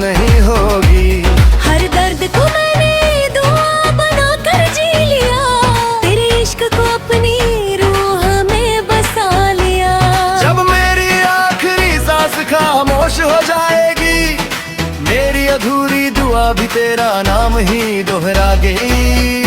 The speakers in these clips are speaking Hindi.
नहीं होगी। हर दर्द को मैंने दुआ बना कर जी लिया, तेरे इश्क को अपनी रूह में बसा लिया। जब मेरी आखिरी सांस खामोश हो जाएगी, मेरी अधूरी दुआ भी तेरा नाम ही दोहरा गई।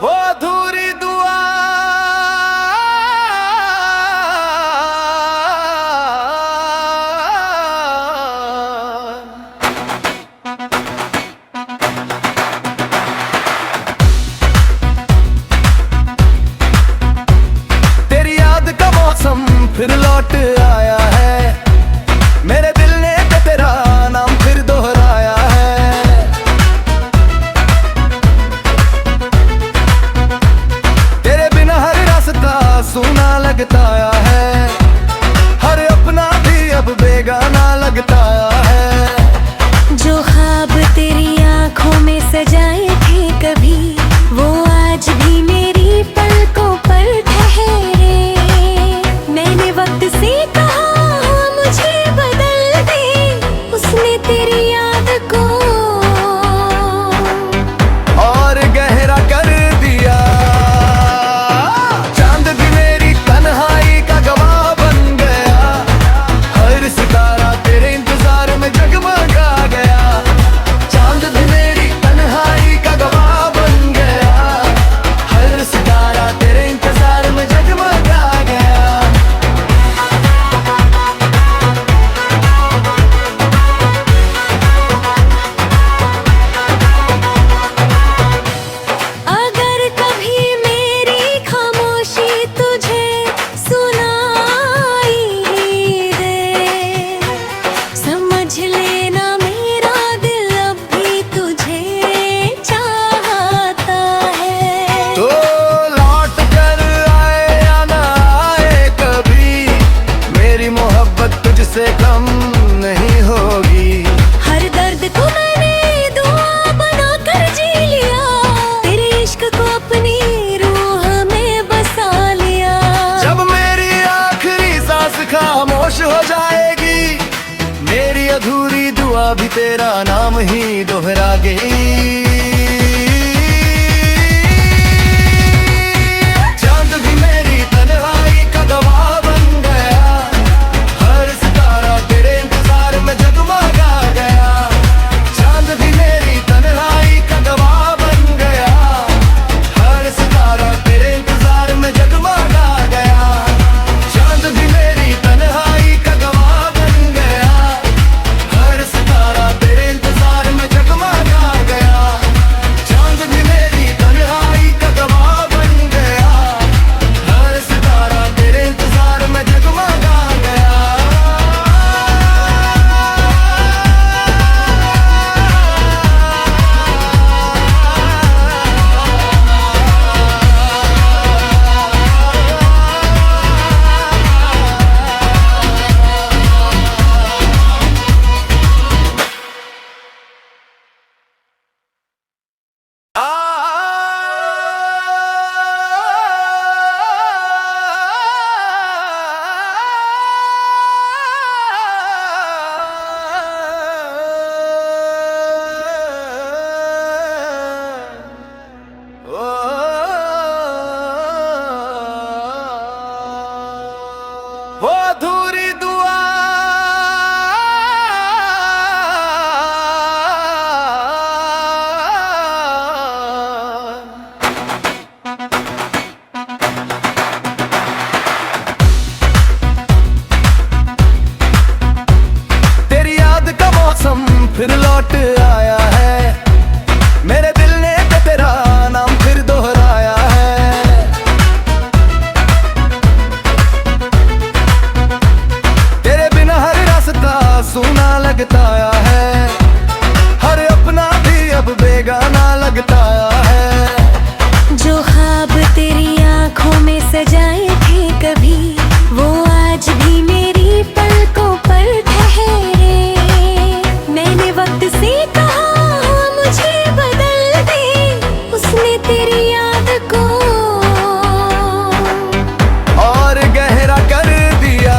वो अधूरी दुआ तेरी याद का मौसम फिर लौट आया है, मेरे दिल ने तेरा नाम फिर दोहराया है। तेरे बिना हर रास्ता सूना लगता है, हर अपना भी अब बेगाना लगता है। जो ख्वाब तेरी आंखों में सजाए थे कभी, वो आज भी मेरी पलकों पर ठहरे। मैंने वक्त से कहा मुझे बदल दे, उसने तेरी याद को और गहरा कर दिया। चांद भी मेरी तन्हाई का गवाह बन गया, हर सितारा तेरे इंतजार में जगमगा गया। चांद भी मेरी तन्हाई का गवाह बन गया, हर सितारा तेरे इंतजार में जगमगा गया। अगर कभी मेरी खामोशी तुझे सुनाई दे, समझ लेना मेरा दिल अब भी तुझे चाहता है। तो लौट कर आए या ना आए कभी, मेरी मोहब्बत तुझसे कम नहीं होगी। हर दर्द को मैंने दुआ बना कर जी लिया, तेरे इश्क को अपनी रूह में बसा लिया। जब मेरी आखिरी सांस खामोश हो जाएगी, मेरी अधूरी दुआ भी तेरा नाम ही दोहरा गई। चांद भी मेरी तन्हाई का गवाह बन गया, हर सितारा तेरे इंतजार में जगमगा गया। चांद भी मेरी तन्हाई का गवाह बन गया, हर सितारा तेरे इंतजार में जगमगा गया। चांद भी मेरी तन्हाई का गवाह बन गया, हर सितारा तेरे इंतजार में जगमगा गया। अधूरी दुआ तेरी याद का मौसम फिर लौट आया है, मेरे दिल ने तो तेरा नाम फिर दोहराया है। तेरे बिना हर रास्ता सूना लगता है, हर अपना भी अब बेगाना लगता है। जो ख्वाब तेरी आंखों में सजाए थे कभी, वो आज भी मेरी पलकों पर ठहरे। मैंने वक्त से कहा मुझे बदल दे, उसने तेरी याद को और गहरा कर दिया।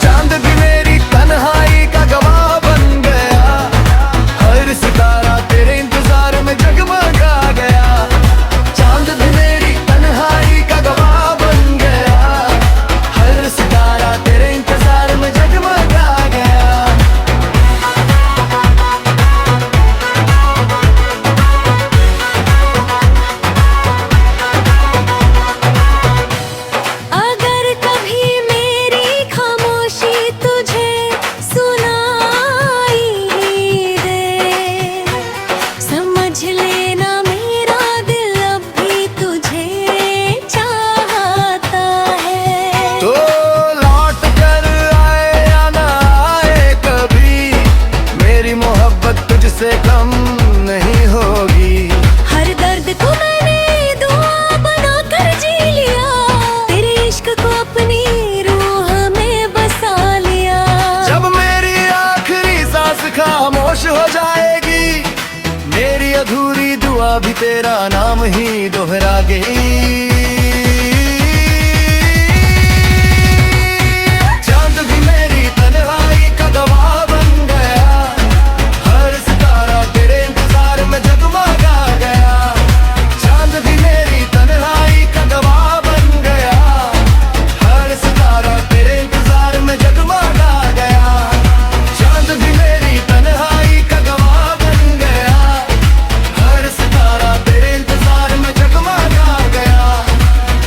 चांद भी मेरी तन्हाई का गवाह बन गया, हर सितारा तेरे इंतजार में जगमगा गया। चांद भी मेरी तन्हाई का गवाह बन गया, हर सितारा तेरे इंतजार में जगमगा गया। अगर कभी मेरी खामोशी तुझे सुनाई दे, समझ लेना मेरा दिल अब भी तुझे चाहता है। तो लौट कर आए या ना आए कभी, मेरी मोहब्बत तुझसे कम नहीं होगी। हर दर्द को मैंने दुआ बनाकर जी लिया, तेरे इश्क को अपनी रूह में बसा लिया। जब मेरी आखिरी सांस खामोश हो जाएगी, मेरी अधूरी दुआ भी तेरा नाम ही दोहरा गई। चांद भी मेरी तन्हाई का गवाह बन गया, हर सितारा तेरे इंतजार में जगमगा गया। चांद भी मेरी तन्हाई का गवाह बन गया, हर सितारा तेरे इंतजार में जगमगा गया। चांद भी मेरी तन्हाई का गवाह बन गया, हर सितारा तेरे इंतजार में जगमगा गया।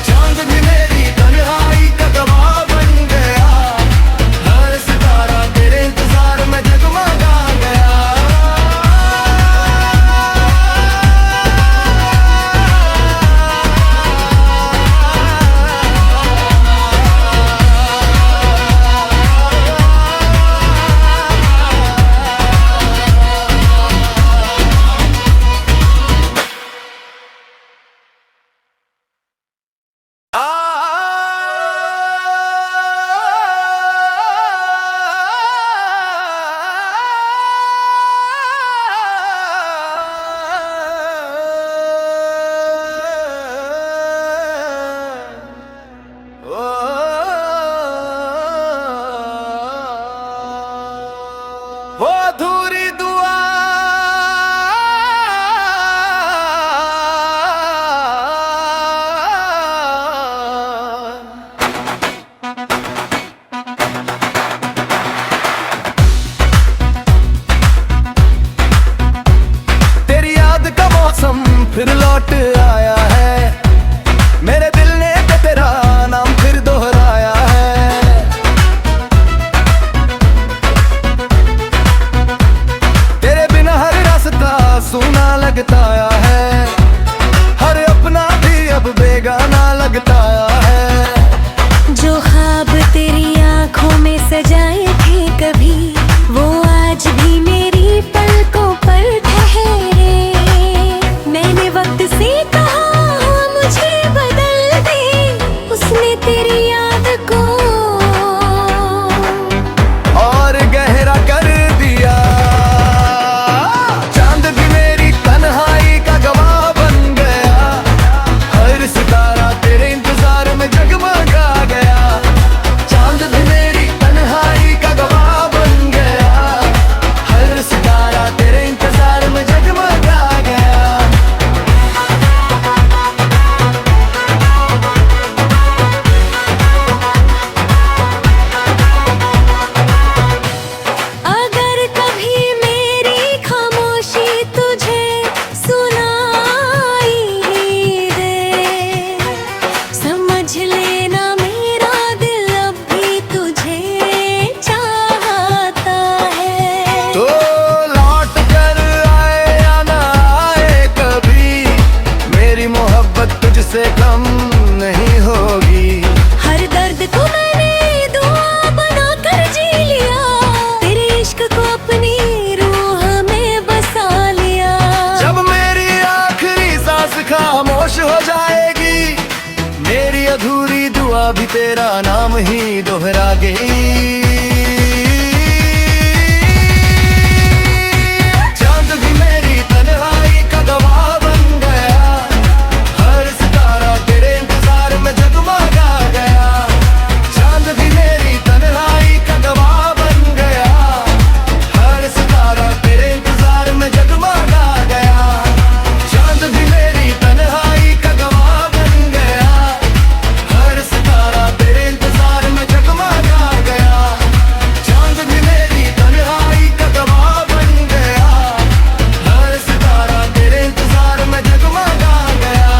चांद भी मेरी तन्हाई का गवाह बन गया, हर सितारा तेरे इंतजार में जगमगा गया। वो अधूरी दुआ तेरी याद का मौसम फिर लौट आया है, मेरे दिल ने तो तेरा नाम फिर दोहराया है। तेरे बिना हर रास्ता सूना लगता है, हर अपना भी अब बेगाना लगता है। जो ख्वाब तेरी आंखों में सजाए थे कभी, वो आज भी मेरी पलकों पर ठहरे। मैंने वक्त से कहा मुझे बदल दे, उसने तेरी याद को और गहरा कर दिया। चांद भी मेरी तन्हाई का गवाह बन गया, हर सितारा तेरे इंतजार में जगमगा गया। चांद भी मेरी तन्हाई का गवाह बन गया, हर सितारा तेरे इंतजार में जगमगा गया। अधूरी दुआ भी तेरा नाम ही दोहरा गई। चांद भी मेरी तन्हाई का गवाह बन गया, हर सितारा तेरे इंतजार में जगमगा गया। चांद भी मेरी तन्हाई का गवाह बन गया, हर सितारा तेरे इंतजार में जगमगा गया। चांद भी मेरी तन्हाई का गवाह बन गया, हर सितारा तेरे इंतजार में जगमगा गया। चांद भी मेरी तन्हाई का गवाह बन गया, हर सितारा तेरे इंतजार में जगमगा गया।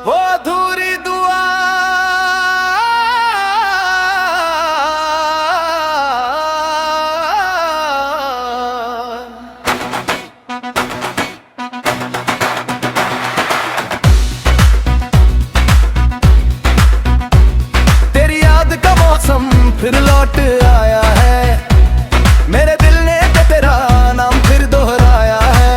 वो अधूरी दुआ तेरी याद का मौसम फिर लौट आया है, मेरे दिल ने तो तेरा नाम फिर दोहराया है।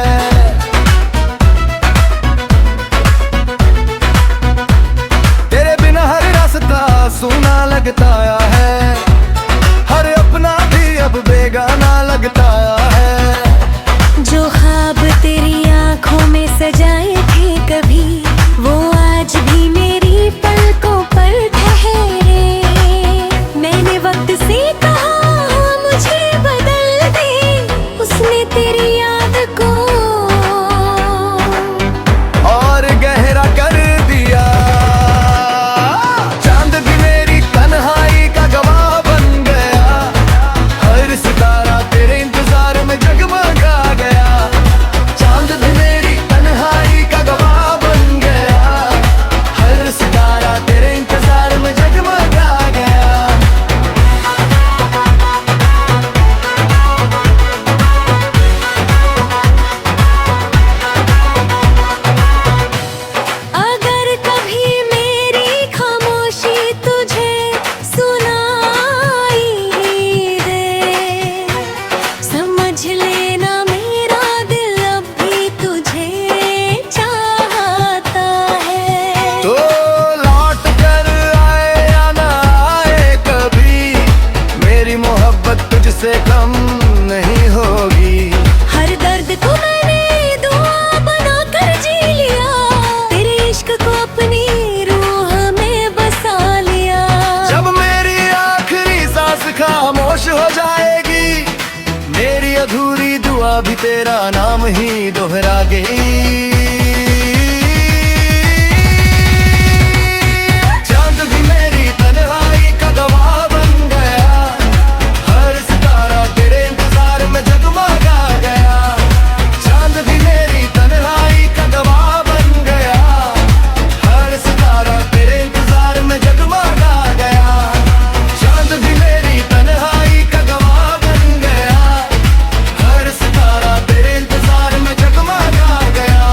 तेरे बिना हर रास्ता सूना लगता है, हर अपना भी अब बेगाना लगता है। जो ख्वाब तेरी आंखों में सजाए थे कभी, वो आज भी मेरी पलकों पर ठहरे। मैंने वक्त से कहा मुझे बदल दे, उसने तेरी याद को और गहरा कर दिया। चांद भी मेरी तन्हाई का गवाह बन गया, हर सितारा तेरे इंतजार में जगमगा गया। चांद भी मेरी तन्हाई का गवाह बन गया, हर सितारा तेरे इंतजार में जगमगा गया। अगर कभी मेरी खामोशी तुझे सुनाई दे, समझ लेना मेरा दिल अब भी तुझे चाहता है। तो लौट कर आए या ना आए कभी, मेरी मोहब्बत तुझसे कम नहीं होगी। हर दर्द को मैंने दुआ बनाकर जी लिया, तेरे इश्क को अपनी रूह में बसा लिया। जब मेरी आखिरी सांस खामोश हो जाएगी, मेरी अधूरी दुआ भी तेरा नाम ही दोहरा गई। चांद भी मेरी तन्हाई का गवाह बन गया, हर सितारा तेरे इंतजार में जगमगा गया। चांद भी मेरी तन्हाई का गवाह बन गया, हर सितारा तेरे इंतजार में जगमगा गया। चांद भी मेरी तन्हाई का गवाह बन गया, हर सितारा तेरे इंतजार में जगमगा गया।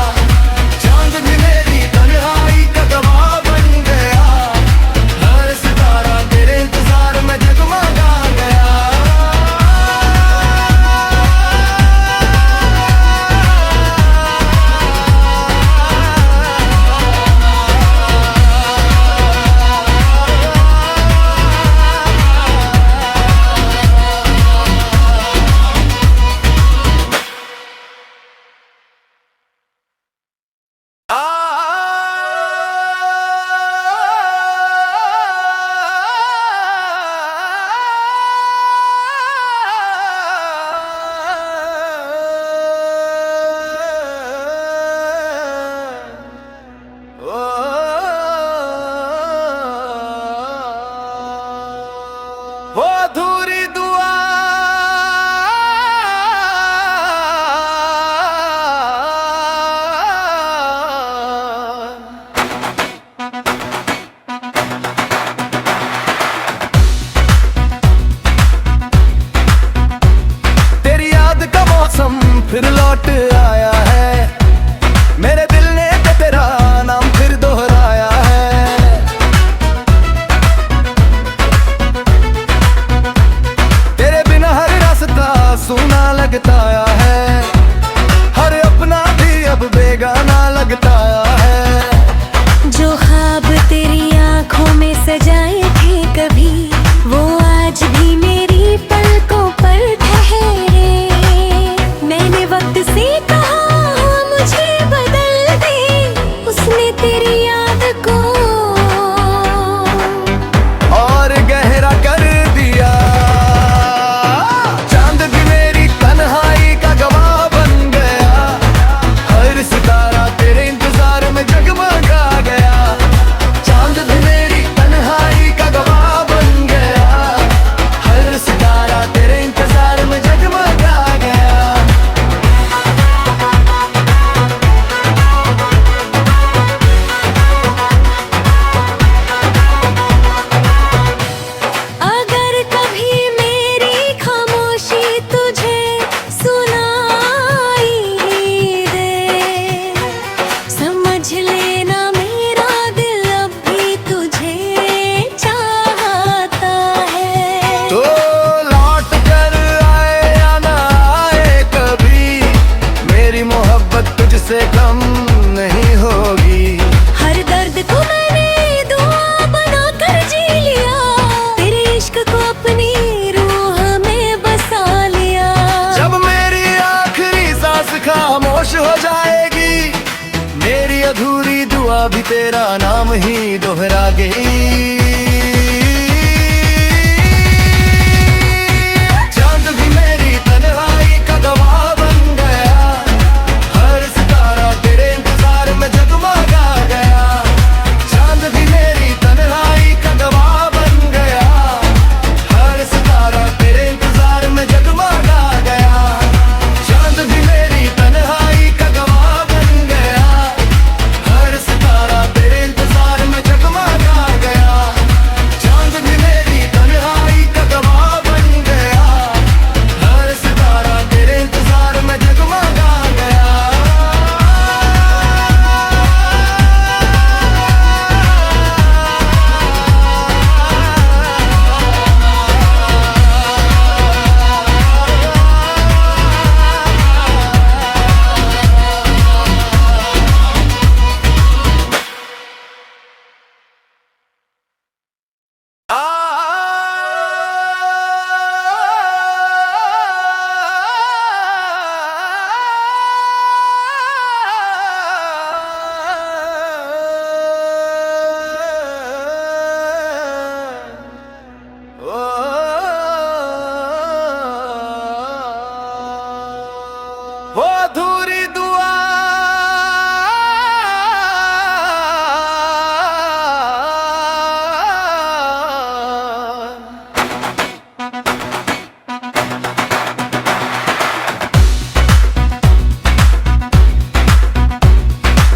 सूना लगता है, हर अपना भी अब बेगाना लगता है। जो ख्वाब तेरी आंखों में सजाए थे कभी, वो आज भी मेरी पलकों पर ठहरे। मैंने वक्त से कहा मुझे बदल दे, उसने तेरी याद को और गहरा कर दिया। चांद भी मेरी तन्हाई का गवाह बन गया, हर सितारा तेरे इंतजार में जगमगा गया। चांद भी मेरी तन्हाई का गवाह बन गया, हर सितारा तेरे इंतजार में जगमगा गया। अगर कभी मेरी खामोशी तुझे सुनाई दे, समझ लेना मेरा दिल अब भी तुझे चाहता है। तो लौट कर आए या ना आए कभी, मेरी मोहब्बत तुझसे कम नहीं होगी। हर दर्द को मैंने दुआ बनाकर जी लिया, तेरे इश्क को अपनी रूह में बसा लिया। जब मेरी आखिरी सांस खामोश हो जाएगी, मेरी अधूरी दुआ भी तेरा नाम ही दोहरा गई। चांद भी मेरी तन्हाई का गवाह बन गया, हर सितारा तेरे इंतजार में जगमगा गया। चांद भी मेरी तन्हाई का गवाह बन गया, हर सितारा तेरे इंतजार में जगमगा गया। चांद भी मेरी तन्हाई का गवाह बन गया, हर सितारा तेरे इंतजार में जगमगा गया। चांद भी मेरी तन्हाई का गवाह बन गया, हर सितारा तेरे इंतजार में जगमगा गया। वो अधूरी दुआ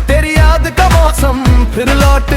तेरी याद का मौसम फिर लौट